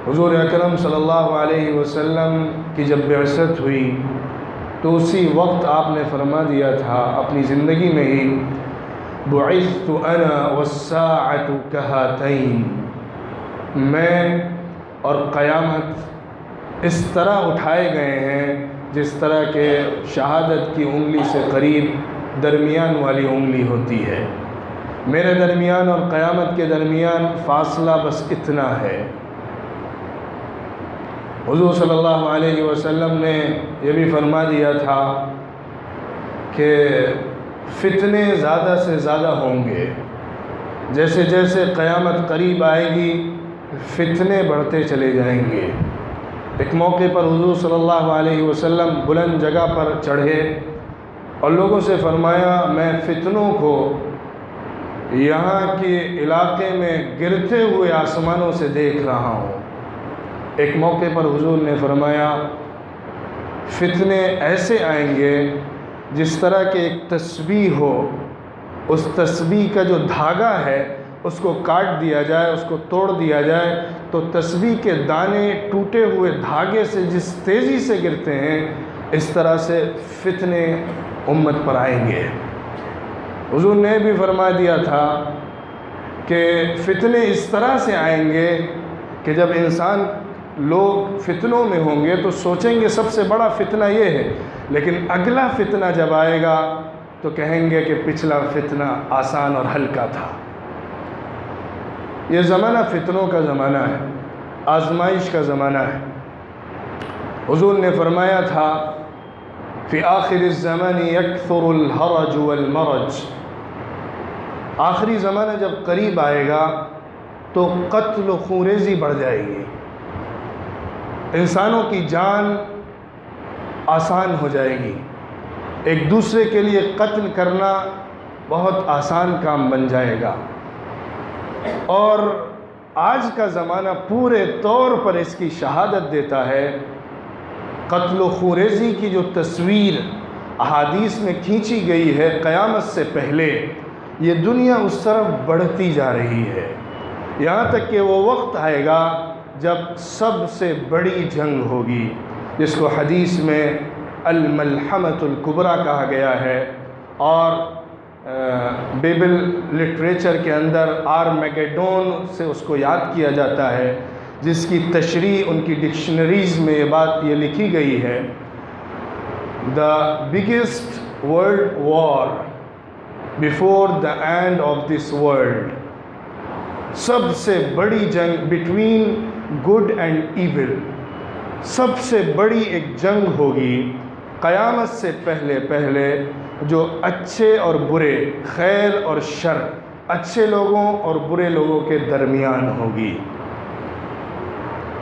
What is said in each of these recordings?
حضور اکرم صلی اللہ علیہ وسلم کی جب بعثت ہوئی تو اسی وقت آپ نے فرما دیا تھا اپنی زندگی میں ہی، بعثت انا والساعۃ کہاتین، میں اور قیامت اس طرح اٹھائے گئے ہیں جس طرح کہ شہادت کی انگلی سے قریب درمیان والی انگلی ہوتی ہے۔ میرے درمیان اور قیامت کے درمیان فاصلہ بس اتنا ہے۔ حضور صلی اللہ علیہ وسلم نے یہ بھی فرما دیا تھا کہ فتنے زیادہ سے زیادہ ہوں گے، جیسے جیسے قیامت قریب آئے گی فتنے بڑھتے چلے جائیں گے۔ ایک موقع پر حضور صلی اللہ علیہ وسلم بلند جگہ پر چڑھے اور لوگوں سے فرمایا، میں فتنوں کو یہاں کے علاقے میں گرتے ہوئے آسمانوں سے دیکھ رہا ہوں۔ ایک موقع پر حضور نے فرمایا، فتنے ایسے آئیں گے جس طرح کہ ایک تسبیح ہو، اس تسبیح کا جو دھاگا ہے اس کو کاٹ دیا جائے، اس کو توڑ دیا جائے تو تسبیح کے دانے ٹوٹے ہوئے دھاگے سے جس تیزی سے گرتے ہیں، اس طرح سے فتنے امت پر آئیں گے۔ حضور نے بھی فرما دیا تھا کہ فتنے اس طرح سے آئیں گے کہ جب انسان لوگ فتنوں میں ہوں گے تو سوچیں گے سب سے بڑا فتنہ یہ ہے، لیکن اگلا فتنہ جب آئے گا تو کہیں گے کہ پچھلا فتنہ آسان اور ہلکا تھا۔ یہ زمانہ فتنوں کا زمانہ ہے، آزمائش کا زمانہ ہے۔ حضور نے فرمایا تھا، فی آخر الزمان یکثر الحرج والمرج، آخری زمانہ جب قریب آئے گا تو قتل و خونریزی بڑھ جائے گی، انسانوں کی جان آسان ہو جائے گی، ایک دوسرے کے لیے قتل کرنا بہت آسان کام بن جائے گا۔ اور آج کا زمانہ پورے طور پر اس کی شہادت دیتا ہے۔ قتل و خونریزی کی جو تصویر احادیث میں کھینچی گئی ہے قیامت سے پہلے، یہ دنیا اس طرف بڑھتی جا رہی ہے، یہاں تک کہ وہ وقت آئے گا جب سب سے بڑی جنگ ہوگی، جس کو حدیث میں الملحمۃ الکبریٰ کہا گیا ہے، اور بیبل لٹریچر کے اندر آرمیگیڈون سے اس کو یاد کیا جاتا ہے، جس کی تشریح ان کی ڈکشنریز میں یہ لکھی گئی ہے، the biggest world war before the end of this world, سب سے بڑی جنگ بٹوین گڈ اینڈ ایول، سب سے بڑی ایک جنگ ہوگی قیامت سے پہلے جو اچھے اور برے، خیر اور شر، اچھے لوگوں اور برے لوگوں کے درمیان ہوگی۔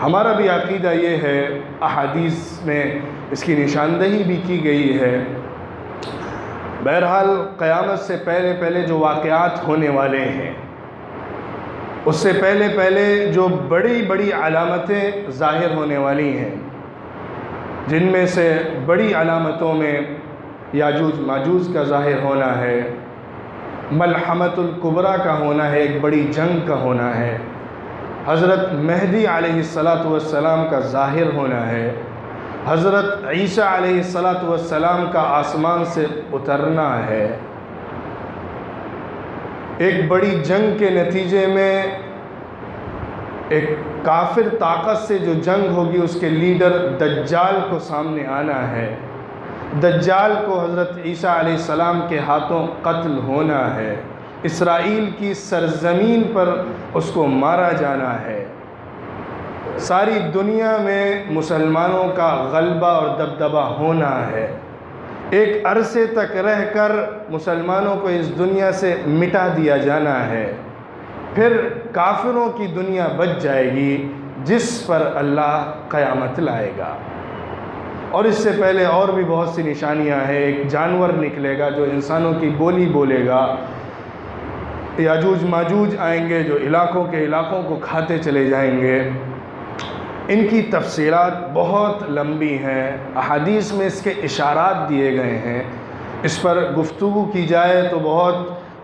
ہمارا بھی عقیدہ یہ ہے، احادیث میں اس کی نشاندہی بھی کی گئی ہے۔ بہرحال قیامت سے پہلے جو واقعات ہونے والے ہیں، اس سے پہلے جو بڑی علامتیں ظاہر ہونے والی ہیں، جن میں سے بڑی علامتوں میں یاجوج ماجوج کا ظاہر ہونا ہے، ملحمۃ الکبریٰ کا ہونا ہے، ایک بڑی جنگ کا ہونا ہے، حضرت مہدی علیہ السلام کا ظاہر ہونا ہے، حضرت عیسیٰ علیہ السلام کا آسمان سے اترنا ہے۔ ایک بڑی جنگ کے نتیجے میں ایک کافر طاقت سے جو جنگ ہوگی، اس کے لیڈر دجال کو سامنے آنا ہے، دجال کو حضرت عیسیٰ علیہ السلام کے ہاتھوں قتل ہونا ہے، اسرائیل کی سرزمین پر اس کو مارا جانا ہے، ساری دنیا میں مسلمانوں کا غلبہ اور دبدبہ ہونا ہے، ایک عرصے تک رہ کر مسلمانوں کو اس دنیا سے مٹا دیا جانا ہے، پھر کافروں کی دنیا بچ جائے گی جس پر اللہ قیامت لائے گا۔ اور اس سے پہلے اور بھی بہت سی نشانیاں ہیں، ایک جانور نکلے گا جو انسانوں کی بولی بولے گا، یاجوج ماجوج آئیں گے جو علاقوں کو کھاتے چلے جائیں گے۔ ان کی تفصیلات بہت لمبی ہیں، احادیث میں اس کے اشارات دیے گئے ہیں، اس پر گفتگو کی جائے تو بہت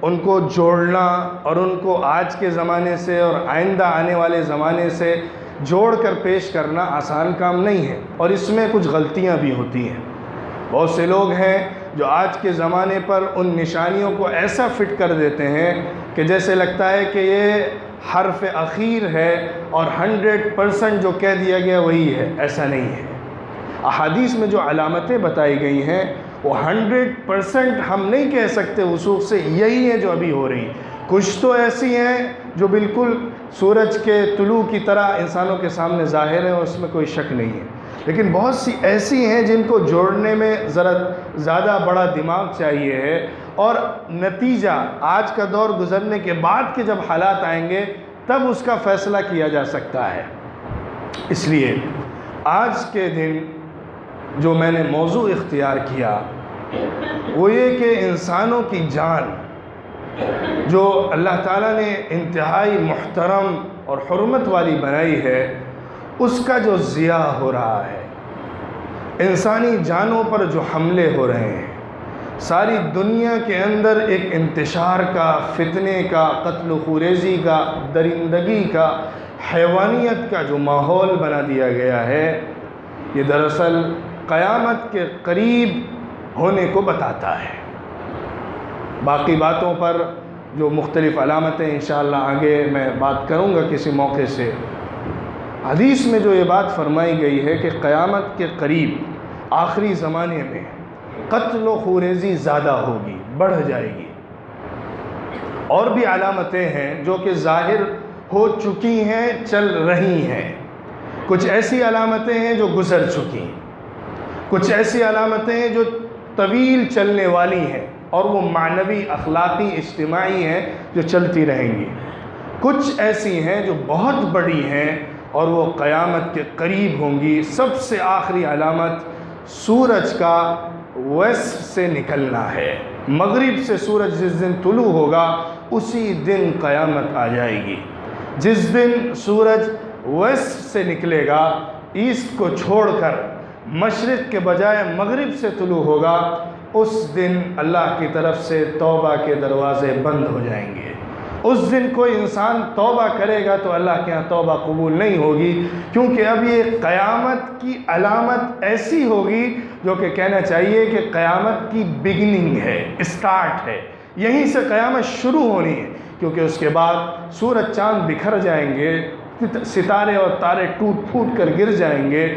ان کو جوڑنا اور ان کو آج کے زمانے سے اور آئندہ آنے والے زمانے سے جوڑ کر پیش کرنا آسان کام نہیں ہے، اور اس میں کچھ غلطیاں بھی ہوتی ہیں۔ بہت سے لوگ ہیں جو آج کے زمانے پر ان نشانیوں کو ایسا فٹ کر دیتے ہیں کہ جیسے لگتا ہے کہ یہ حرف اخیر ہے اور 100% جو کہہ دیا گیا وہی ہے۔ ایسا نہیں ہے۔ احادیث میں جو علامتیں بتائی گئی ہیں وہ 100% ہم نہیں کہہ سکتے وثوق سے یہی ہے جو ابھی ہو رہی۔ کچھ تو ایسی ہیں جو بالکل سورج کے طلوع کی طرح انسانوں کے سامنے ظاہر ہیں اور اس میں کوئی شک نہیں ہے، لیکن بہت سی ایسی ہیں جن کو جوڑنے میں ذرا زیادہ بڑا دماغ چاہیے ہے، اور نتیجہ آج کا دور گزرنے کے بعد کے جب حالات آئیں گے تب اس کا فیصلہ کیا جا سکتا ہے۔ اس لیے آج کے دن جو میں نے موضوع اختیار کیا وہ یہ کہ انسانوں کی جان جو اللہ تعالیٰ نے انتہائی محترم اور حرمت والی بنائی ہے، اس کا جو ضیاع ہو رہا ہے، انسانی جانوں پر جو حملے ہو رہے ہیں، ساری دنیا کے اندر ایک انتشار کا، فتنے کا، قتل و خونریزی کا، درندگی کا، حیوانیت کا جو ماحول بنا دیا گیا ہے، یہ دراصل قیامت کے قریب ہونے کو بتاتا ہے۔ باقی باتوں پر جو مختلف علامتیں انشاءاللہ آگے میں بات کروں گا کسی موقع سے۔ حدیث میں جو یہ بات فرمائی گئی ہے کہ قیامت کے قریب آخری زمانے میں قتل و خونریزی زیادہ ہوگی، بڑھ جائے گی۔ اور بھی علامتیں ہیں جو کہ ظاہر ہو چکی ہیں، چل رہی ہیں۔ کچھ ایسی علامتیں ہیں جو گزر چکی ہیں، کچھ ایسی علامتیں ہیں جو طویل چلنے والی ہیں اور وہ معنوی، اخلاقی، اجتماعی ہیں جو چلتی رہیں گی۔ کچھ ایسی ہیں جو بہت بڑی ہیں اور وہ قیامت کے قریب ہوں گی۔ سب سے آخری علامت سورج کا ویسٹ سے نکلنا ہے۔ مغرب سے سورج جس دن طلوع ہوگا اسی دن قیامت آ جائے گی۔ جس دن سورج ویسٹ سے نکلے گا، ایسٹ کو چھوڑ کر مشرق کے بجائے مغرب سے طلوع ہوگا، اس دن اللہ کی طرف سے توبہ کے دروازے بند ہو جائیں گے۔ اس دن کوئی انسان توبہ کرے گا تو اللہ کے ہاں توبہ قبول نہیں ہوگی، کیونکہ اب یہ قیامت کی علامت ایسی ہوگی جو کہ کہنا چاہیے کہ قیامت کی بگننگ ہے، اسٹارٹ ہے، یہیں سے قیامت شروع ہونی ہے، کیونکہ اس کے بعد سورج چاند بکھر جائیں گے، ستارے اور تارے ٹوٹ پھوٹ کر گر جائیں گے،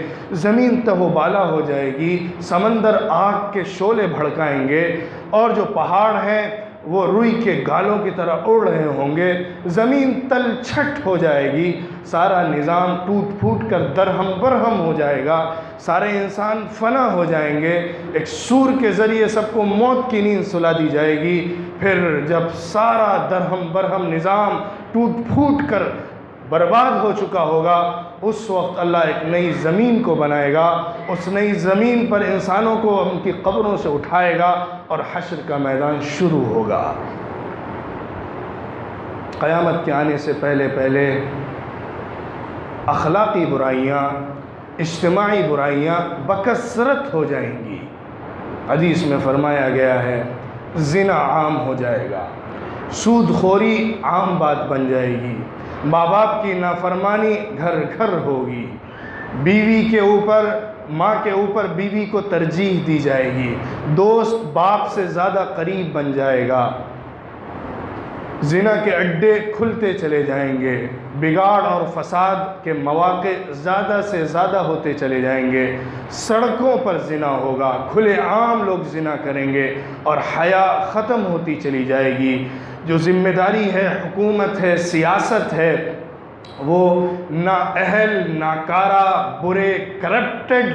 زمین تہ و بالا ہو جائے گی، سمندر آگ کے شعلے بھڑکائیں گے، اور جو پہاڑ ہیں وہ روئی کے گالوں کی طرح اڑ رہے ہوں گے، زمین تل چھٹ ہو جائے گی، سارا نظام ٹوٹ پھوٹ کر درہم برہم ہو جائے گا، سارے انسان فنا ہو جائیں گے، ایک سور کے ذریعے سب کو موت کی نیند سلا دی جائے گی۔ پھر جب سارا درہم برہم نظام ٹوٹ پھوٹ کر برباد ہو چکا ہوگا، اس وقت اللہ ایک نئی زمین کو بنائے گا، اس نئی زمین پر انسانوں کو ان کی قبروں سے اٹھائے گا اور حشر کا میدان شروع ہوگا۔ قیامت کے آنے سے پہلے پہلے اخلاقی برائیاں، اجتماعی برائیاں بکثرت ہو جائیں گی۔ حدیث میں فرمایا گیا ہے زنا عام ہو جائے گا، سود خوری عام بات بن جائے گی، ماں باپ کی نافرمانی گھر گھر ہوگی، بیوی کے اوپر، ماں کے اوپر بیوی کو ترجیح دی جائے گی، دوست باپ سے زیادہ قریب بن جائے گا، زنا کے اڈے کھلتے چلے جائیں گے، بگاڑ اور فساد کے مواقع زیادہ سے زیادہ ہوتے چلے جائیں گے، سڑکوں پر زنا ہوگا، کھلے عام لوگ زنا کریں گے، اور حیا ختم ہوتی چلی جائے گی۔ جو ذمہ داری ہے، حکومت ہے، سیاست ہے، وہ نااہل، ناکارہ، برے، کرپٹڈ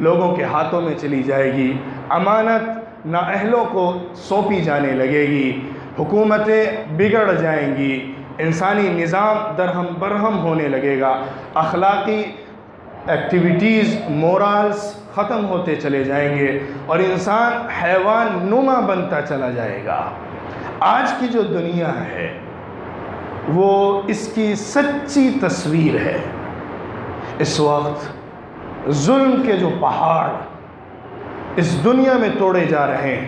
لوگوں کے ہاتھوں میں چلی جائے گی، امانت نااہلوں کو سونپی جانے لگے گی، حکومتیں بگڑ جائیں گی، انسانی نظام درہم برہم ہونے لگے گا، اخلاقی ایکٹیویٹیز، مورالز ختم ہوتے چلے جائیں گے، اور انسان حیوان نما بنتا چلا جائے گا۔ آج کی جو دنیا ہے وہ اس کی سچی تصویر ہے۔ اس وقت ظلم کے جو پہاڑ اس دنیا میں توڑے جا رہے ہیں،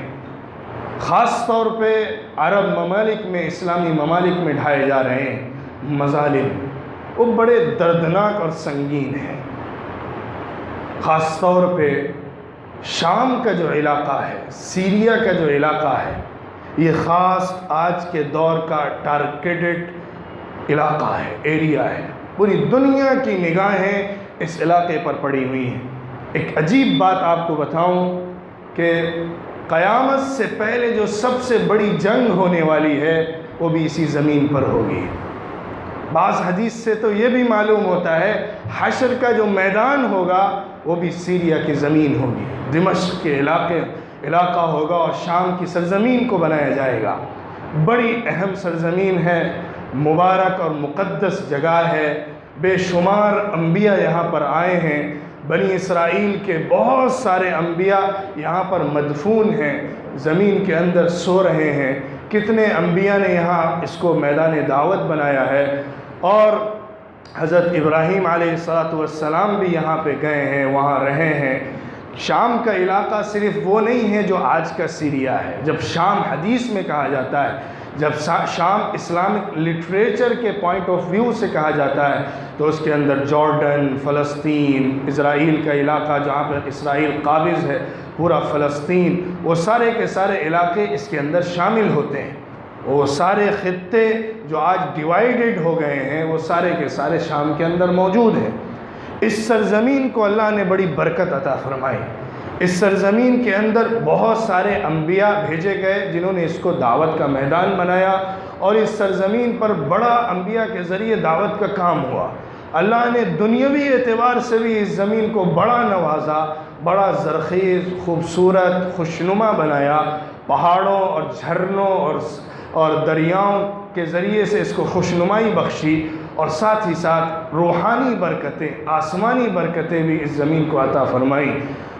خاص طور پہ عرب ممالک میں، اسلامی ممالک میں ڈھائے جا رہے ہیں، مظالم، وہ بڑے دردناک اور سنگین ہیں۔ خاص طور پہ شام کا جو علاقہ ہے، سیریا کا جو علاقہ ہے، یہ خاص آج کے دور کا ٹارگیٹڈ علاقہ ہے، ایریا ہے۔ پوری دنیا کی نگاہیں اس علاقے پر پڑی ہوئی ہیں۔ ایک عجیب بات آپ کو بتاؤں کہ قیامت سے پہلے جو سب سے بڑی جنگ ہونے والی ہے وہ بھی اسی زمین پر ہوگی۔ بعض حدیث سے تو یہ بھی معلوم ہوتا ہے حشر کا جو میدان ہوگا وہ بھی سیریا کی زمین ہوگی، دمشق کے علاقہ ہوگا اور شام کی سرزمین کو بنایا جائے گا۔ بڑی اہم سرزمین ہے، مبارک اور مقدس جگہ ہے، بے شمار انبیاء یہاں پر آئے ہیں، بنی اسرائیل کے بہت سارے انبیاء یہاں پر مدفون ہیں، زمین کے اندر سو رہے ہیں۔ کتنے انبیاء نے یہاں اس کو میدان دعوت بنایا ہے، اور حضرت ابراہیم علیہ السلام بھی یہاں پہ گئے ہیں، وہاں رہے ہیں۔ شام کا علاقہ صرف وہ نہیں ہے جو آج کا سیریا ہے۔ جب شام حدیث میں کہا جاتا ہے، جب شام اسلامک لٹریچر کے پوائنٹ آف ویو سے کہا جاتا ہے، تو اس کے اندر جارڈن، فلسطین، اسرائیل کا علاقہ جہاں پر اسرائیل قابض ہے، پورا فلسطین، وہ سارے کے سارے علاقے اس کے اندر شامل ہوتے ہیں۔ وہ سارے خطے جو آج ڈیوائیڈڈ ہو گئے ہیں وہ سارے کے سارے شام کے اندر موجود ہیں۔ اس سرزمین کو اللہ نے بڑی برکت عطا فرمائی۔ اس سرزمین کے اندر بہت سارے انبیاء بھیجے گئے جنہوں نے اس کو دعوت کا میدان بنایا، اور اس سرزمین پر بڑا انبیاء کے ذریعے دعوت کا کام ہوا۔ اللہ نے دنیاوی اعتبار سے بھی اس زمین کو بڑا نوازا، بڑا زرخیز، خوبصورت، خوشنما بنایا، پہاڑوں اور جھرنوں اور دریاؤں کے ذریعے سے اس کو خوشنمائی بخشی، اور ساتھ ہی ساتھ روحانی برکتیں، آسمانی برکتیں بھی اس زمین کو عطا فرمائیں۔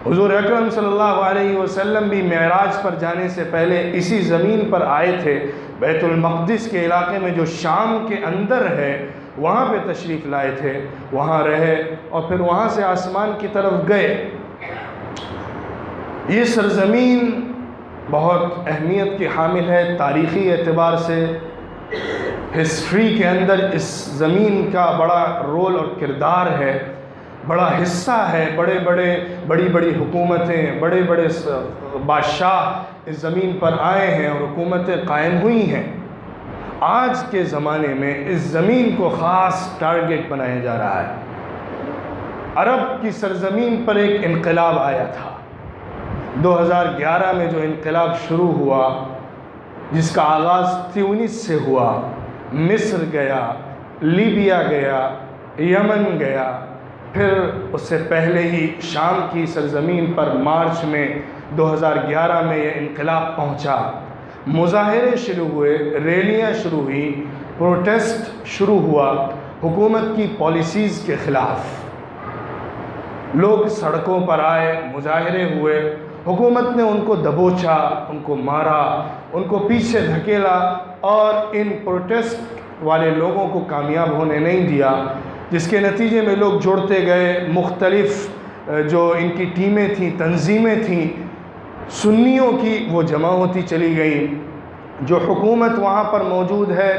حضور اکرم صلی اللہ علیہ وسلم بھی معراج پر جانے سے پہلے اسی زمین پر آئے تھے، بیت المقدس کے علاقے میں جو شام کے اندر ہے وہاں پہ تشریف لائے تھے، وہاں رہے اور پھر وہاں سے آسمان کی طرف گئے۔ یہ سرزمین بہت اہمیت کی حامل ہے تاریخی اعتبار سے۔ ہسٹری کے اندر اس زمین کا بڑا رول اور کردار ہے، بڑا حصہ ہے۔ بڑی بڑی حکومتیں، بڑے بڑے بادشاہ اس زمین پر آئے ہیں اور حکومتیں قائم ہوئی ہیں۔ آج کے زمانے میں اس زمین کو خاص ٹارگٹ بنایا جا رہا ہے۔ عرب کی سرزمین پر ایک انقلاب آیا تھا 2011 میں، جو انقلاب شروع ہوا، جس کا آغاز تیونس سے ہوا، مصر گیا، لیبیا گیا، یمن گیا، پھر اس سے پہلے ہی شام کی سرزمین پر مارچ میں 2011 میں یہ انقلاب پہنچا۔ مظاہرے شروع ہوئے، ریلیاں شروع ہوئی، پروٹیسٹ شروع ہوا حکومت کی پالیسیز کے خلاف۔ لوگ سڑکوں پر آئے، مظاہرے ہوئے، حکومت نے ان کو دبوچا، ان کو مارا، ان کو پیچھے دھکیلا، اور ان پروٹیسٹ والے لوگوں کو کامیاب ہونے نہیں دیا، جس کے نتیجے میں لوگ جڑتے گئے۔ مختلف جو ان کی ٹیمیں تھیں، تنظیمیں تھیں سنیوں کی، وہ جمع ہوتی چلی گئیں۔ جو حکومت وہاں پر موجود ہے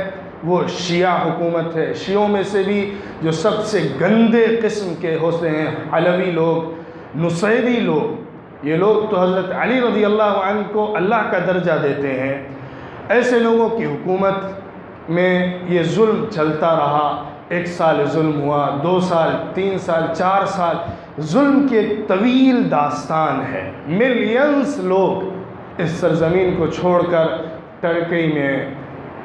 وہ شیعہ حکومت ہے۔ شیعوں میں سے بھی جو سب سے گندے قسم کے ہوتے ہیں علوی لوگ، نصیری لوگ، یہ لوگ تو حضرت علی رضی اللہ عنہ کو اللہ کا درجہ دیتے ہیں۔ ایسے لوگوں کی حکومت میں یہ ظلم چلتا رہا۔ 1 سال ظلم ہوا، 2 سال، 3 سال، 4 سال، ظلم کی ایک طویل داستان ہے۔ ملینز لوگ اس سرزمین کو چھوڑ کر ترکی میں،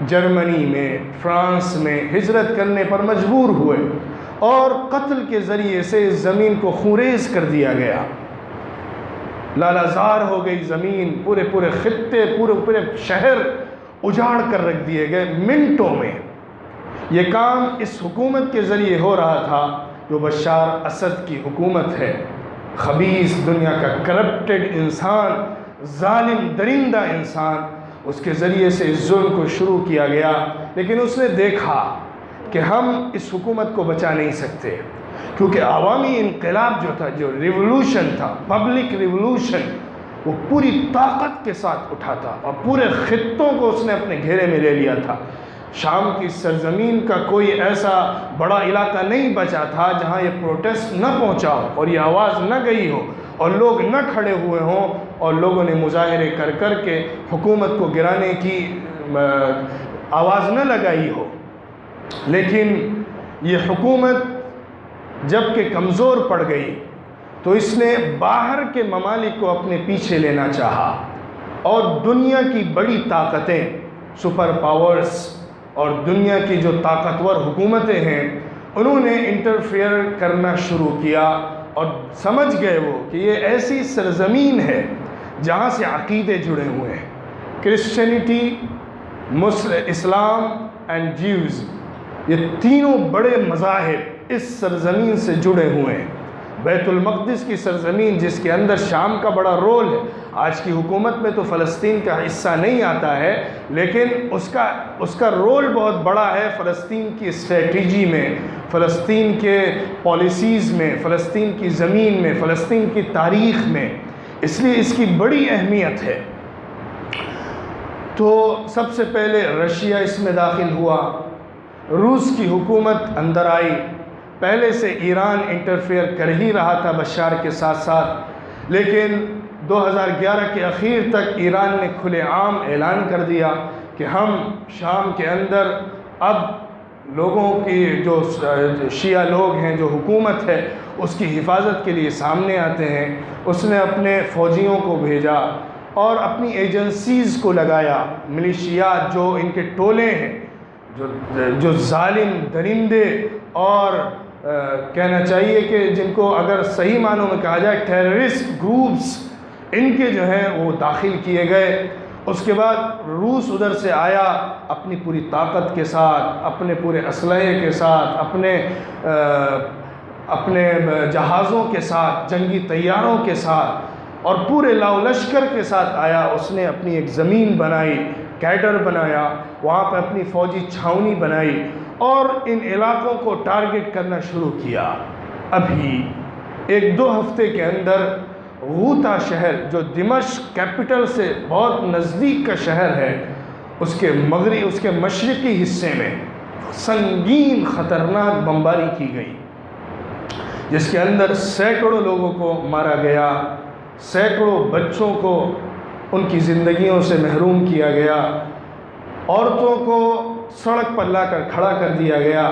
جرمنی میں، فرانس میں ہجرت کرنے پر مجبور ہوئے، اور قتل کے ذریعے سے اس زمین کو خونریز کر دیا گیا۔ لالہزار ہو گئی زمین، پورے خطے، پورے شہر اجاڑ کر رکھ دیے گئے منٹوں میں۔ یہ کام اس حکومت کے ذریعے ہو رہا تھا جو بشار اسد کی حکومت ہے۔ خبیث، دنیا کا کرپٹڈ انسان، ظالم درندہ انسان، اس کے ذریعے سے اس ظلم کو شروع کیا گیا۔ لیکن اس نے دیکھا کہ ہم اس حکومت کو بچا نہیں سکتے، کیونکہ عوامی انقلاب جو تھا، جو ریولوشن تھا، پبلک ریولوشن، وہ پوری طاقت کے ساتھ اٹھا تھا اور پورے خطوں کو اس نے اپنے گھیرے میں لے لیا تھا۔ شام کی سرزمین کا کوئی ایسا بڑا علاقہ نہیں بچا تھا جہاں یہ پروٹیسٹ نہ پہنچا ہو اور یہ آواز نہ گئی ہو اور لوگ نہ کھڑے ہوئے ہوں اور لوگوں نے مظاہرے کر کر کے حکومت کو گرانے کی آواز نہ لگائی ہو۔ لیکن یہ حکومت جب کہ کمزور پڑ گئی تو اس نے باہر کے ممالک کو اپنے پیچھے لینا چاہا اور دنیا کی بڑی طاقتیں، سپر پاورز اور دنیا کی جو طاقتور حکومتیں ہیں، انہوں نے انٹرفیئر کرنا شروع کیا اور سمجھ گئے وہ کہ یہ ایسی سرزمین ہے جہاں سے عقیدے جڑے ہوئے ہیں، کرسچینٹی، اسلام اینڈ جیوز، یہ تینوں بڑے مذاہب اس سرزمین سے جڑے ہوئے ہیں۔ بیت المقدس کی سرزمین جس کے اندر شام کا بڑا رول ہے، آج کی حکومت میں تو فلسطین کا حصہ نہیں آتا ہے، لیکن اس کا رول بہت بڑا ہے فلسطین کی اسٹریٹجی میں، فلسطین کے پالیسیز میں، فلسطین کی زمین میں، فلسطین کی تاریخ میں، اس لیے اس کی بڑی اہمیت ہے۔ تو سب سے پہلے رشیا اس میں داخل ہوا، روس کی حکومت اندر آئی، پہلے سے ایران انٹرفیئر کر ہی رہا تھا بشار کے ساتھ ساتھ، لیکن 2011 کے اخیر تک ایران نے کھلے عام اعلان کر دیا کہ ہم شام کے اندر اب لوگوں کی جو شیعہ لوگ ہیں، جو حکومت ہے، اس کی حفاظت کے لیے سامنے آتے ہیں۔ اس نے اپنے فوجیوں کو بھیجا اور اپنی ایجنسیز کو لگایا، ملیشیات جو ان کے ٹولے ہیں، جو ظالم درندے اور کہنا چاہیے کہ جن کو اگر صحیح معنوں میں کہا جائے ٹیررسٹ گروپس، ان کے جو ہیں وہ داخل کیے گئے۔ اس کے بعد روس ادھر سے آیا اپنی پوری طاقت کے ساتھ، اپنے پورے اسلحے کے ساتھ، اپنے جہازوں کے ساتھ، جنگی طیاروں کے ساتھ اور پورے لاؤ لشکر کے ساتھ آیا۔ اس نے اپنی ایک زمین بنائی، کیڈر بنایا، وہاں پہ اپنی فوجی چھاؤنی بنائی اور ان علاقوں کو ٹارگٹ کرنا شروع کیا۔ ابھی 1-2 ہفتے کے اندر غوطہ شہر جو دمشق کیپٹل سے بہت نزدیک کا شہر ہے، اس کے مشرقی حصے میں سنگین خطرناک بمباری کی گئی، جس کے اندر سینکڑوں لوگوں کو مارا گیا، سینکڑوں بچوں کو ان کی زندگیوں سے محروم کیا گیا، عورتوں کو سڑک پر لا کر کھڑا کر دیا گیا،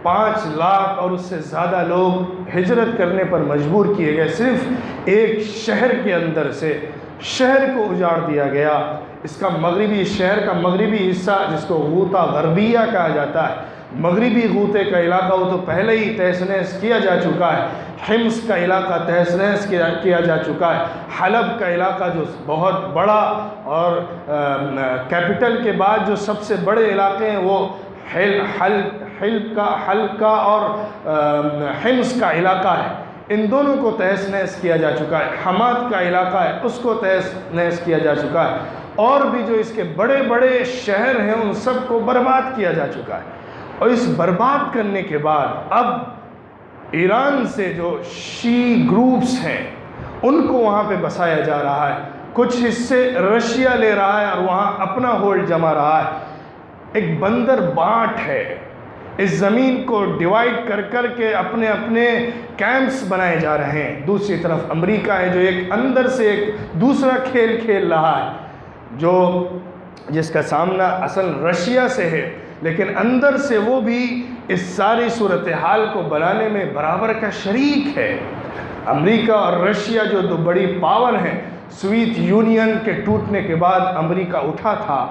5 لاکھ اور اس سے زیادہ لوگ ہجرت کرنے پر مجبور کیے گئے۔ صرف ایک شہر کے اندر سے شہر کو اجاڑ دیا گیا۔ اس کا شہر کا مغربی حصہ جس کو غوطہ غربیہ کہا جاتا ہے، مغربی غوطے کا علاقہ، وہ تو پہلے ہی تہس نہس کیا جا چکا ہے۔ حمص کا علاقہ تہس نہس کیا جا چکا ہے۔ حلب کا علاقہ جو بہت بڑا اور کیپٹل کے بعد جو سب سے بڑے علاقے ہیں، وہ حلب کا اور حمص کا علاقہ ہے، ان دونوں کو تہس نہس کیا جا چکا ہے۔ حماد کا علاقہ ہے، اس کو تہس نہس کیا جا چکا ہے، اور بھی جو اس کے بڑے بڑے شہر ہیں ان سب کو برباد کیا جا چکا ہے۔ اور اس برباد کرنے کے بعد اب ایران سے جو شیعہ گروپس ہیں ان کو وہاں پہ بسایا جا رہا ہے، کچھ حصے رشیا لے رہا ہے اور وہاں اپنا ہولڈ جما رہا ہے۔ ایک بندر بانٹ ہے، اس زمین کو ڈیوائیڈ کر کے اپنے کیمپس بنائے جا رہے ہیں۔ دوسری طرف امریکہ ہے جو ایک اندر سے ایک دوسرا کھیل کھیل رہا ہے، جس کا سامنا اصل رشیا سے ہے، لیکن اندر سے وہ بھی اس ساری صورتحال کو بنانے میں برابر کا شریک ہے۔ امریکہ اور رشیا جو 2 بڑی پاور ہیں، سوویت یونین کے ٹوٹنے کے بعد امریکہ اٹھا تھا،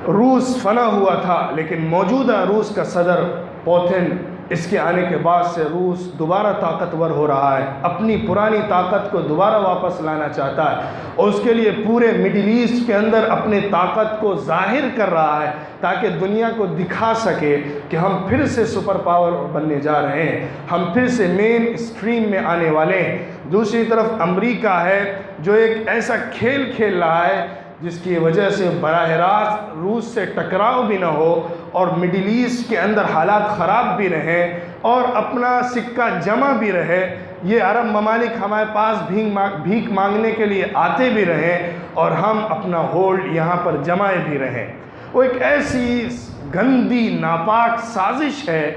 روس فنا ہوا تھا، لیکن موجودہ روس کا صدر پوتن، اس کے آنے کے بعد سے روس دوبارہ طاقتور ہو رہا ہے، اپنی پرانی طاقت کو دوبارہ واپس لانا چاہتا ہے، اور اس کے لیے پورے مڈل ایسٹ کے اندر اپنی طاقت کو ظاہر کر رہا ہے تاکہ دنیا کو دکھا سکے کہ ہم پھر سے سپر پاور بننے جا رہے ہیں، ہم پھر سے مین اسٹریم میں آنے والے ہیں۔ دوسری طرف امریکہ ہے جو ایک ایسا کھیل کھیل رہا ہے جس کی وجہ سے براہ راست روس سے ٹکراؤ بھی نہ ہو اور مڈل ایسٹ کے اندر حالات خراب بھی رہیں اور اپنا سکہ جمع بھی رہے۔ یہ عرب ممالک ہمارے پاس بھیک مانگنے کے لیے آتے بھی رہیں اور ہم اپنا ہولڈ یہاں پر جمائے بھی رہیں۔ وہ ایک ایسی گندی ناپاک سازش ہے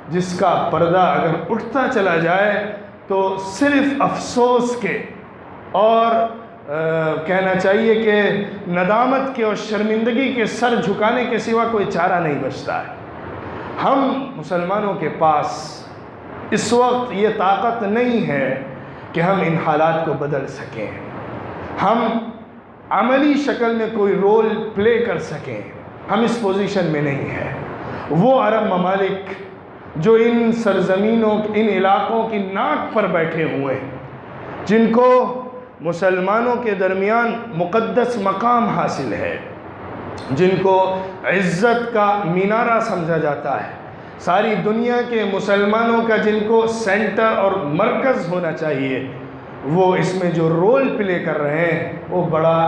جس کا پردہ اگر اٹھتا چلا جائے تو صرف افسوس کے اور کہنا چاہیے کہ ندامت کے اور شرمندگی کے سر جھکانے کے سوا کوئی چارہ نہیں بچتا ہے۔ ہم مسلمانوں کے پاس اس وقت یہ طاقت نہیں ہے کہ ہم ان حالات کو بدل سکیں، ہم عملی شکل میں کوئی رول پلے کر سکیں، ہم اس پوزیشن میں نہیں ہیں۔ وہ عرب ممالک جو ان سرزمینوں، ان علاقوں کی ناک پر بیٹھے ہوئے ہیں، جن کو مسلمانوں کے درمیان مقدس مقام حاصل ہے، جن کو عزت کا مینارہ سمجھا جاتا ہے، ساری دنیا کے مسلمانوں کا جن کو سینٹر اور مرکز ہونا چاہیے، وہ اس میں جو رول پلے کر رہے ہیں وہ بڑا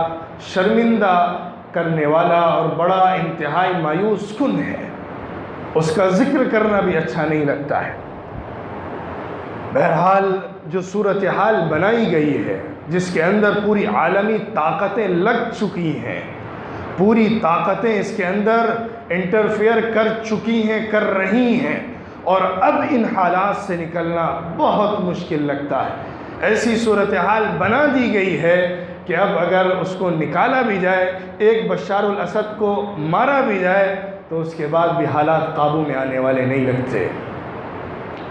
شرمندہ کرنے والا اور بڑا انتہائی مایوس کن ہے۔ اس کا ذکر کرنا بھی اچھا نہیں لگتا ہے۔ بہرحال جو صورتحال بنائی گئی ہے، جس کے اندر پوری عالمی طاقتیں لگ چکی ہیں، پوری طاقتیں اس کے اندر انٹرفیئر کر چکی ہیں، کر رہی ہیں، اور اب ان حالات سے نکلنا بہت مشکل لگتا ہے۔ ایسی صورتحال بنا دی گئی ہے کہ اب اگر اس کو نکالا بھی جائے، ایک بشار الاسد کو مارا بھی جائے، تو اس کے بعد بھی حالات قابو میں آنے والے نہیں لگتے۔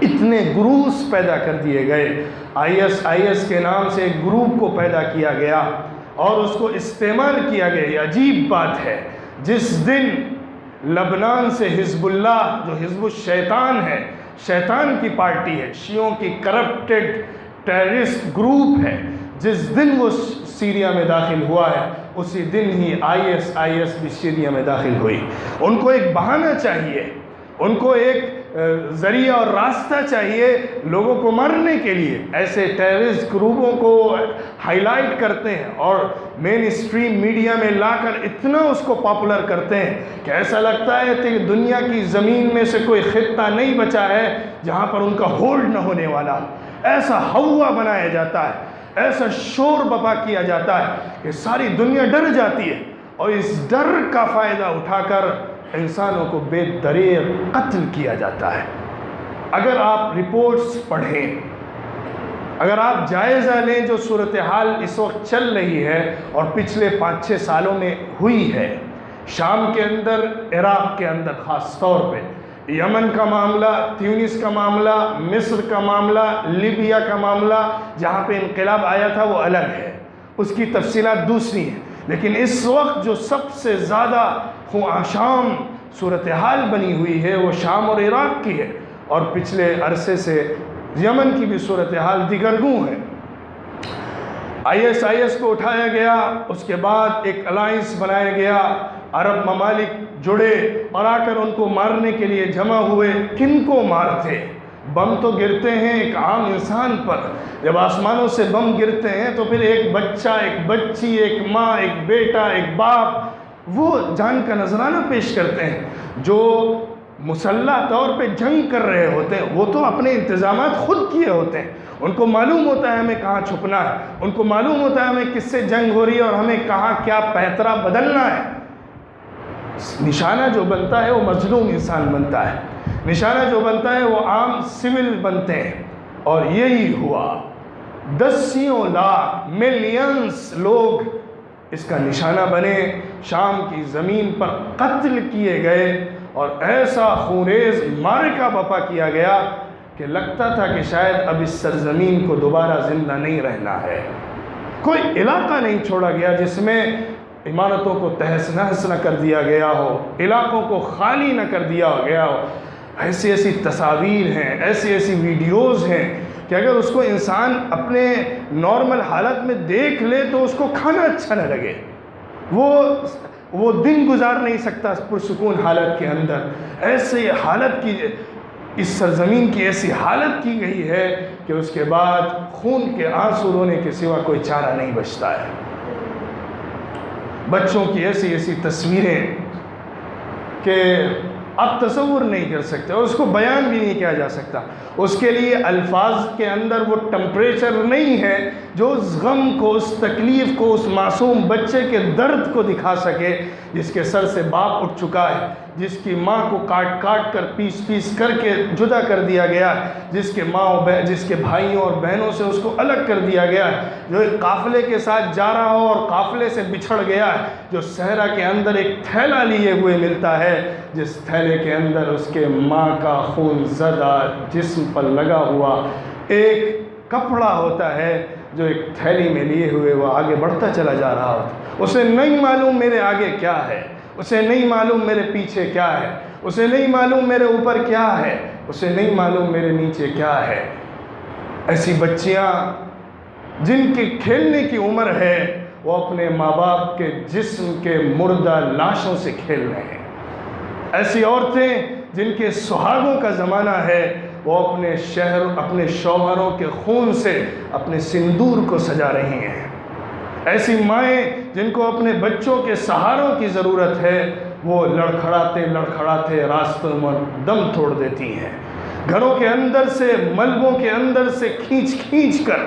اتنے گروہs پیدا کر دیے گئے، آئی ایس کے نام سے ایک گروپ کو پیدا کیا گیا اور اس کو استعمال کیا گیا۔ یہ عجیب بات ہے، جس دن لبنان سے حزب اللہ، جو حزب الشیطان ہے، شیطان کی پارٹی ہے، شیعوں کی کرپٹڈ ٹیررسٹ گروپ ہے، جس دن وہ سیریا میں داخل ہوا ہے، اسی دن ہی آئی ایس بھی سیریا میں داخل ہوئی۔ ان کو ایک بہانہ چاہیے، ان کو ایک ذریعہ اور راستہ چاہیے لوگوں کو مارنے کے لیے۔ ایسے ٹیررسٹ گروپوں کو ہائی لائٹ کرتے ہیں اور مین اسٹریم میڈیا میں لا کر اتنا اس کو پاپولر کرتے ہیں کہ ایسا لگتا ہے کہ دنیا کی زمین میں سے کوئی خطہ نہیں بچا ہے جہاں پر ان کا ہولڈ نہ ہونے والا۔ ایسا ہوا بنایا جاتا ہے، ایسا شور بپا کیا جاتا ہے کہ ساری دنیا ڈر جاتی ہے، اور اس ڈر کا فائدہ اٹھا کر انسانوں کو بے دریغ قتل کیا جاتا ہے۔ اگر آپ رپورٹس پڑھیں، اگر آپ جائزہ لیں جو صورتحال اس وقت چل رہی ہے اور پچھلے 5-6 سالوں میں ہوئی ہے، شام کے اندر، عراق کے اندر خاص طور پہ، یمن کا معاملہ، تیونس کا معاملہ، مصر کا معاملہ، لیبیا کا معاملہ، جہاں پہ انقلاب آیا تھا وہ الگ ہے، اس کی تفصیلات دوسری ہیں، لیکن اس وقت جو سب سے زیادہ خوناشام صورتحال بنی ہوئی ہے وہ شام اور عراق کی ہے، اور پچھلے عرصے سے یمن کی بھی صورتحال دیگرگوں ہے۔ آئی ایس کو اٹھایا گیا، اس کے بعد ایک الائنس بنایا گیا، عرب ممالک جڑے اور آ کر ان کو مارنے کے لیے جمع ہوئے۔ کن کو مارتے؟ بم تو گرتے ہیں ایک عام انسان پر، جب آسمانوں سے بم گرتے ہیں تو پھر ایک بچہ، ایک بچی، ایک ماں، ایک بیٹا، ایک باپ، وہ جان کا نذرانہ پیش کرتے ہیں۔ جو مسلح طور پہ جنگ کر رہے ہوتے ہیں وہ تو اپنے انتظامات خود کیے ہوتے ہیں، ان کو معلوم ہوتا ہے ہمیں کہاں چھپنا ہے، ان کو معلوم ہوتا ہے ہمیں کس سے جنگ ہو رہی ہے اور ہمیں کہاں کیا پیترا بدلنا ہے۔ نشانہ جو بنتا ہے وہ مظلوم انسان بنتا ہے، نشانہ جو بنتا ہے وہ عام سول بنتے ہیں، اور یہی ہوا۔ 10 لاکھ ملینز لوگ اس کا نشانہ بنے، شام کی زمین پر قتل کیے گئے، اور ایسا خونریز معرکہ بپا کیا گیا کہ لگتا تھا کہ شاید اب اس سرزمین کو دوبارہ زندہ نہیں رہنا ہے۔ کوئی علاقہ نہیں چھوڑا گیا جس میں عمارتوں کو تہس نہس نہ کر دیا گیا ہو، علاقوں کو خالی نہ کر دیا گیا ہو۔ ایسی ایسی تصاویر ہیں، ایسی ایسی ویڈیوز ہیں کہ اگر اس کو انسان اپنے نارمل حالت میں دیکھ لے تو اس کو کھانا اچھا نہ لگے، وہ دن گزار نہیں سکتا پرسکون حالت کے اندر۔ ایسی حالت کی، اس سرزمین کی ایسی حالت کی گئی ہے کہ اس کے بعد خون کے آنسو رونے کے سوا کوئی چارہ نہیں بچتا ہے۔ بچوں کی ایسی ایسی تصویریں کہ آپ تصور نہیں کر سکتے، اور اس کو بیان بھی نہیں کیا جا سکتا۔ اس کے لیے الفاظ کے اندر وہ ٹمپریچر نہیں ہے جو اس غم کو، اس تکلیف کو، اس معصوم بچے کے درد کو دکھا سکے جس کے سر سے باپ اٹھ چکا ہے، جس کی ماں کو کاٹ کاٹ کر پیس پیس کر کے جدا کر دیا گیا، جس کے بھائیوں اور بہنوں سے اس کو الگ کر دیا گیا، جو ایک قافلے کے ساتھ جا رہا ہو اور قافلے سے بچھڑ گیا، جو صحرا کے اندر ایک تھیلا لیے ہوئے ملتا ہے، جس تھیلے کے اندر اس کے ماں کا خون زدہ جسم پر لگا ہوا ایک کپڑا ہوتا ہے، جو ایک تھیلی میں لیے ہوئے وہ آگے بڑھتا چلا جا رہا ہوتا۔ اسے نہیں معلوم میرے آگے کیا ہے، اسے نہیں معلوم میرے پیچھے کیا ہے، اسے نہیں معلوم میرے اوپر کیا ہے، اسے نہیں معلوم میرے نیچے کیا ہے۔ ایسی بچیاں جن کی کھیلنے کی عمر ہے، وہ اپنے ماں باپ کے جسم کے مردہ لاشوں سے کھیل رہے ہیں۔ ایسی عورتیں جن کے سہاگوں کا زمانہ ہے، وہ اپنے شوہروں کے خون سے اپنے سندور کو سجا رہی ہیں۔ ایسی مائیں جن کو اپنے بچوں کے سہاروں کی ضرورت ہے، وہ لڑکھڑاتے لڑکھڑاتے راستوں میں دم توڑ دیتی ہیں۔ گھروں کے اندر سے، ملبوں کے اندر سے کھینچ کھینچ کر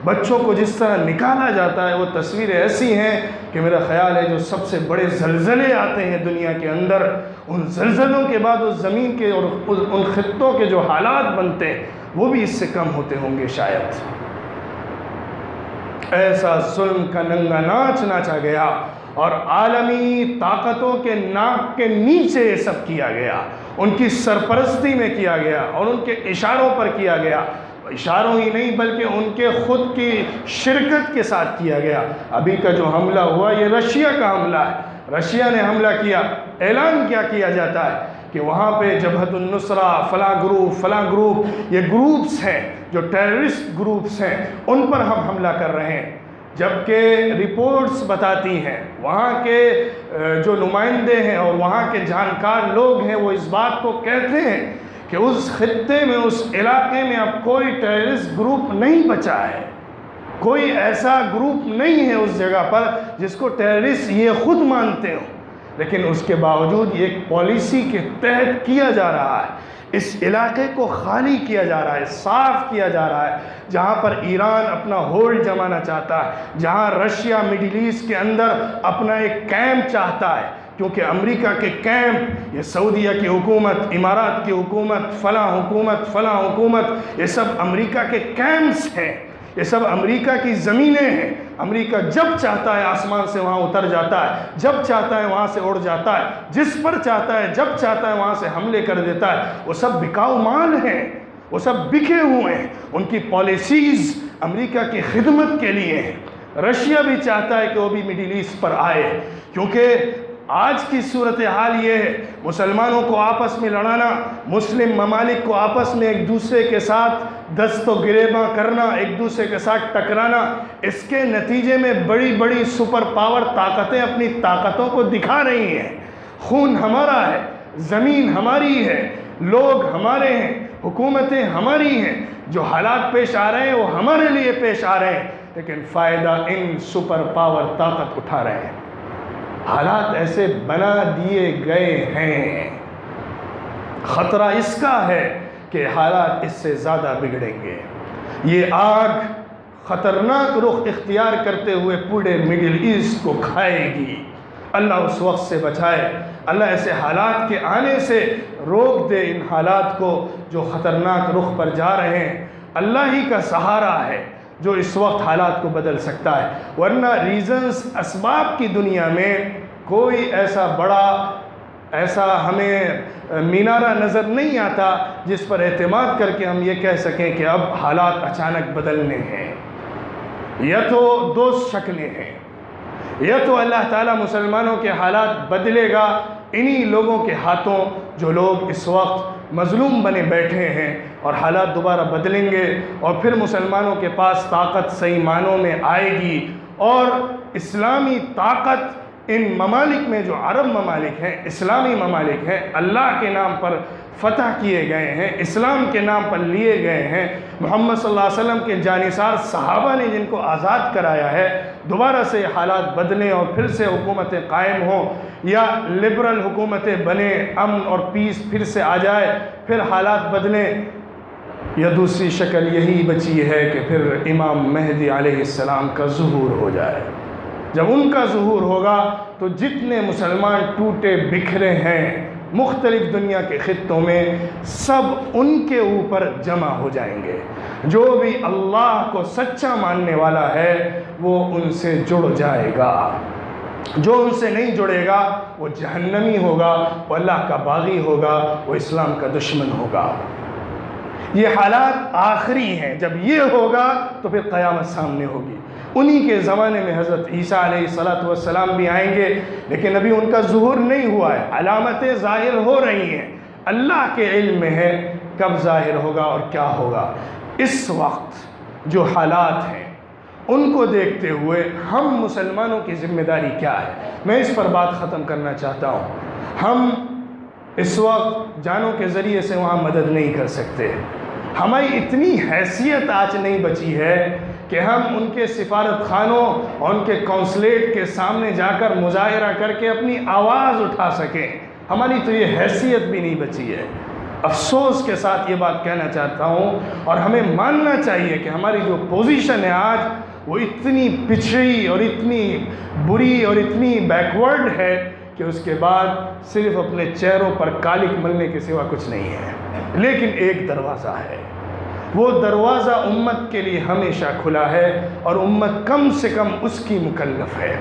بچوں کو جس طرح نکالا جاتا ہے، وہ تصویریں ایسی ہیں کہ میرا خیال ہے جو سب سے بڑے زلزلے آتے ہیں دنیا کے اندر، ان زلزلوں کے بعد اس زمین کے اور ان خطوں کے جو حالات بنتے ہیں وہ بھی اس سے کم ہوتے ہوں گے شاید۔ ایسا ظلم کا ننگا ناچ ناچا گیا اور عالمی طاقتوں کے ناک کے نیچے یہ سب کیا گیا، ان کی سرپرستی میں کیا گیا اور ان کے اشاروں پر کیا گیا۔ اشاروں ہی نہیں بلکہ ان کے خود کی شرکت کے ساتھ کیا گیا۔ ابھی کا جو حملہ ہوا یہ رشیا کا حملہ ہے، رشیا نے حملہ کیا۔ اعلان کیا جاتا ہے کہ وہاں پہ جبہت النصرہ، فلاں گروپ، یہ گروپس ہیں جو ٹیررسٹ گروپس ہیں، ان پر ہم حملہ کر رہے ہیں، جبکہ رپورٹس بتاتی ہیں، وہاں کے جو نمائندے ہیں اور وہاں کے جانکار لوگ ہیں وہ اس بات کو کہتے ہیں کہ اس خطے میں، اس علاقے میں اب کوئی ٹیررسٹ گروپ نہیں بچا ہے، کوئی ایسا گروپ نہیں ہے اس جگہ پر جس کو ٹیررسٹ یہ خود مانتے ہوں، لیکن اس کے باوجود یہ ایک پالیسی کے تحت کیا جا رہا ہے۔ اس علاقے کو خالی کیا جا رہا ہے، صاف کیا جا رہا ہے، جہاں پر ایران اپنا ہولڈ جمانا چاہتا ہے، جہاں رشیا مڈل ایسٹ کے اندر اپنا ایک کیمپ چاہتا ہے، کیونکہ امریکہ کے کیمپ، یہ سعودیہ کی حکومت، امارات کی حکومت، فلاں حکومت، یہ سب امریکہ کے کیمپس ہیں، یہ سب امریکہ کی زمینیں ہیں۔ امریکہ جب چاہتا ہے آسمان سے وہاں اتر جاتا ہے، جب چاہتا ہے وہاں سے اڑ جاتا ہے، جس پر چاہتا ہے جب چاہتا ہے وہاں سے حملے کر دیتا ہے۔ وہ سب بکاؤ مال ہیں، وہ سب بکے ہوئے ہیں، ان کی پالیسیز امریکہ کی خدمت کے لیے ہیں۔ رشیا بھی چاہتا ہے کہ وہ بھی مڈل ایسٹ پر آئے، کیونکہ آج کی صورتحال یہ ہے، مسلمانوں کو آپس میں لڑانا، مسلم ممالک کو آپس میں ایک دوسرے کے ساتھ دست و گریباں کرنا، ایک دوسرے کے ساتھ ٹکرانا، اس کے نتیجے میں بڑی بڑی سپر پاور طاقتیں اپنی طاقتوں کو دکھا رہی ہیں۔ خون ہمارا ہے، زمین ہماری ہے، لوگ ہمارے ہیں، حکومتیں ہماری ہیں، جو حالات پیش آ رہے ہیں وہ ہمارے لیے پیش آ رہے ہیں، لیکن فائدہ ان سپر پاور طاقت اٹھا رہے ہیں۔ حالات ایسے بنا دیے گئے ہیں، خطرہ اس کا ہے کہ حالات اس سے زیادہ بگڑیں گے۔ یہ آگ خطرناک رخ اختیار کرتے ہوئے پورے مڈل ایسٹ کو کھائے گی۔ اللہ اس وقت سے بچائے، اللہ ایسے حالات کے آنے سے روک دے ان حالات کو جو خطرناک رخ پر جا رہے ہیں۔ اللہ ہی کا سہارا ہے جو اس وقت حالات کو بدل سکتا ہے، ورنہ ریزنز، اسباب کی دنیا میں کوئی ایسا بڑا، ایسا ہمیں مینارہ نظر نہیں آتا جس پر اعتماد کر کے ہم یہ کہہ سکیں کہ اب حالات اچانک بدلنے ہیں۔ یا تو دو شکلیں ہیں، یا تو اللہ تعالیٰ مسلمانوں کے حالات بدلے گا انہی لوگوں کے ہاتھوں جو لوگ اس وقت مظلوم بنے بیٹھے ہیں، اور حالات دوبارہ بدلیں گے اور پھر مسلمانوں کے پاس طاقت صحیح معنوں میں آئے گی، اور اسلامی طاقت ان ممالک میں جو عرب ممالک ہیں، اسلامی ممالک ہیں، اللہ کے نام پر فتح کیے گئے ہیں، اسلام کے نام پر لیے گئے ہیں، محمد صلی اللہ علیہ وسلم کے جانثار صحابہ نے جن کو آزاد کرایا ہے، دوبارہ سے حالات بدلیں اور پھر سے حکومتیں قائم ہوں، یا لبرل حکومتیں بنیں، امن اور پیس پھر سے آ جائے، پھر حالات بدلیں، یا دوسری شکل یہی بچی ہے کہ پھر امام مہدی علیہ السلام کا ظہور ہو جائے۔ جب ان کا ظہور ہوگا تو جتنے مسلمان ٹوٹے بکھرے ہیں مختلف دنیا کے خطوں میں، سب ان کے اوپر جمع ہو جائیں گے۔ جو بھی اللہ کو سچا ماننے والا ہے وہ ان سے جڑ جائے گا، جو ان سے نہیں جڑے گا وہ جہنمی ہوگا، وہ اللہ کا باغی ہوگا، وہ اسلام کا دشمن ہوگا۔ یہ حالات آخری ہیں، جب یہ ہوگا تو پھر قیامت سامنے ہوگی۔ انہی کے زمانے میں حضرت عیسیٰ علیہ السلام بھی آئیں گے، لیکن ابھی ان کا ظہور نہیں ہوا ہے، علامتیں ظاہر ہو رہی ہیں، اللہ کے علم میں ہے کب ظاہر ہوگا اور کیا ہوگا۔ اس وقت جو حالات ہیں ان کو دیکھتے ہوئے ہم مسلمانوں کی ذمہ داری کیا ہے، میں اس پر بات ختم کرنا چاہتا ہوں۔ ہم اس وقت جانوں کے ذریعے سے وہاں مدد نہیں کر سکتے، ہماری اتنی حیثیت آج نہیں بچی ہے کہ ہم ان کے سفارت خانوں اور ان کے قونصلیٹ کے سامنے جا کر مظاہرہ کر کے اپنی آواز اٹھا سکیں، ہماری تو یہ حیثیت بھی نہیں بچی ہے۔ افسوس کے ساتھ یہ بات کہنا چاہتا ہوں، اور ہمیں ماننا چاہیے کہ ہماری جو پوزیشن ہے آج وہ اتنی پچھڑی اور اتنی بری اور اتنی بیکورڈ ہے کہ اس کے بعد صرف اپنے چہروں پر کالک ملنے کے سوا کچھ نہیں ہے۔ لیکن ایک دروازہ ہے، وہ دروازہ امت کے لیے ہمیشہ کھلا ہے، اور امت کم سے کم اس کی مکلف ہے،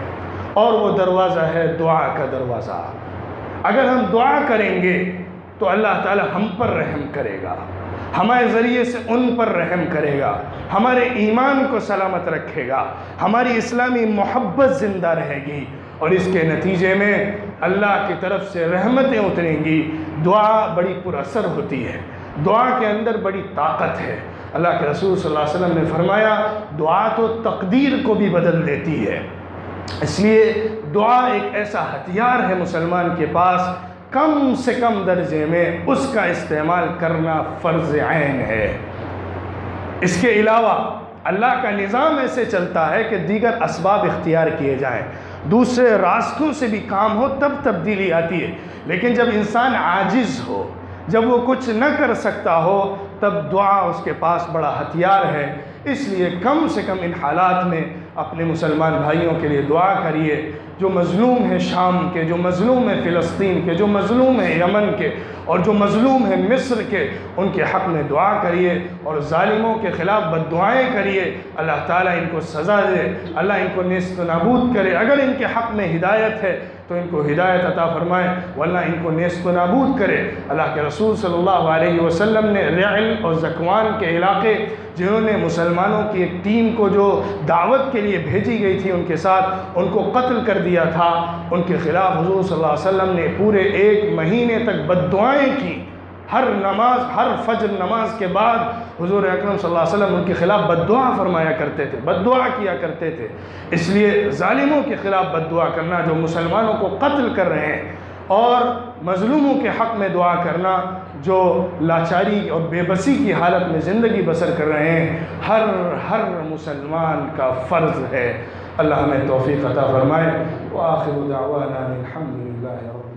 اور وہ دروازہ ہے دعا کا دروازہ۔ اگر ہم دعا کریں گے تو اللہ تعالی ہم پر رحم کرے گا، ہمارے ذریعے سے ان پر رحم کرے گا، ہمارے ایمان کو سلامت رکھے گا، ہماری اسلامی محبت زندہ رہے گی، اور اس کے نتیجے میں اللہ کی طرف سے رحمتیں اتریں گی۔ دعا بڑی پر اثر ہوتی ہے، دعا کے اندر بڑی طاقت ہے۔ اللہ کے رسول صلی اللہ علیہ وسلم نے فرمایا دعا تو تقدیر کو بھی بدل دیتی ہے۔ اس لیے دعا ایک ایسا ہتھیار ہے مسلمان کے پاس، کم سے کم درجے میں اس کا استعمال کرنا فرض عین ہے۔ اس کے علاوہ اللہ کا نظام ایسے چلتا ہے کہ دیگر اسباب اختیار کیے جائیں، دوسرے راستوں سے بھی کام ہو، تب تبدیلی آتی ہے۔ لیکن جب انسان عاجز ہو، جب وہ کچھ نہ کر سکتا ہو، تب دعا اس کے پاس بڑا ہتھیار ہے۔ اس لیے کم سے کم ان حالات میں اپنے مسلمان بھائیوں کے لیے دعا کریے، جو مظلوم ہیں شام کے، جو مظلوم ہیں فلسطین کے، جو مظلوم ہیں یمن کے، اور جو مظلوم ہیں مصر کے، ان کے حق میں دعا کریے، اور ظالموں کے خلاف بد دعائیں کریے۔ اللہ تعالیٰ ان کو سزا دے، اللہ ان کو نیست و نابود کرے۔ اگر ان کے حق میں ہدایت ہے تو ان کو ہدایت عطا فرمائے، ورنہ ان کو نیست و نابود کرے۔ اللہ کے رسول صلی اللہ علیہ وسلم نے رعل اور ذکوان کے علاقے، جنہوں نے مسلمانوں کی ایک ٹیم کو جو دعوت کے لیے بھیجی گئی تھی ان کے ساتھ، ان کو قتل کر دیا تھا، ان کے خلاف حضور صلی اللہ علیہ وسلم نے پورے 1 مہینے تک بد دعائیں کی۔ ہر فجر نماز کے بعد حضور اکرم صلی اللہ علیہ وسلم ان کے خلاف بد دعا فرمایا کرتے تھے، بد دعا کیا کرتے تھے۔ اس لیے ظالموں کے خلاف بد دعا کرنا، جو مسلمانوں کو قتل کر رہے ہیں، اور مظلوموں کے حق میں دعا کرنا، جو لاچاری اور بے بسی کی حالت میں زندگی بسر کر رہے ہیں، ہر مسلمان کا فرض ہے۔ اللہ ہمیں توفیق عطا فرمائے۔ وآخر دعوانا الحمدللہ رب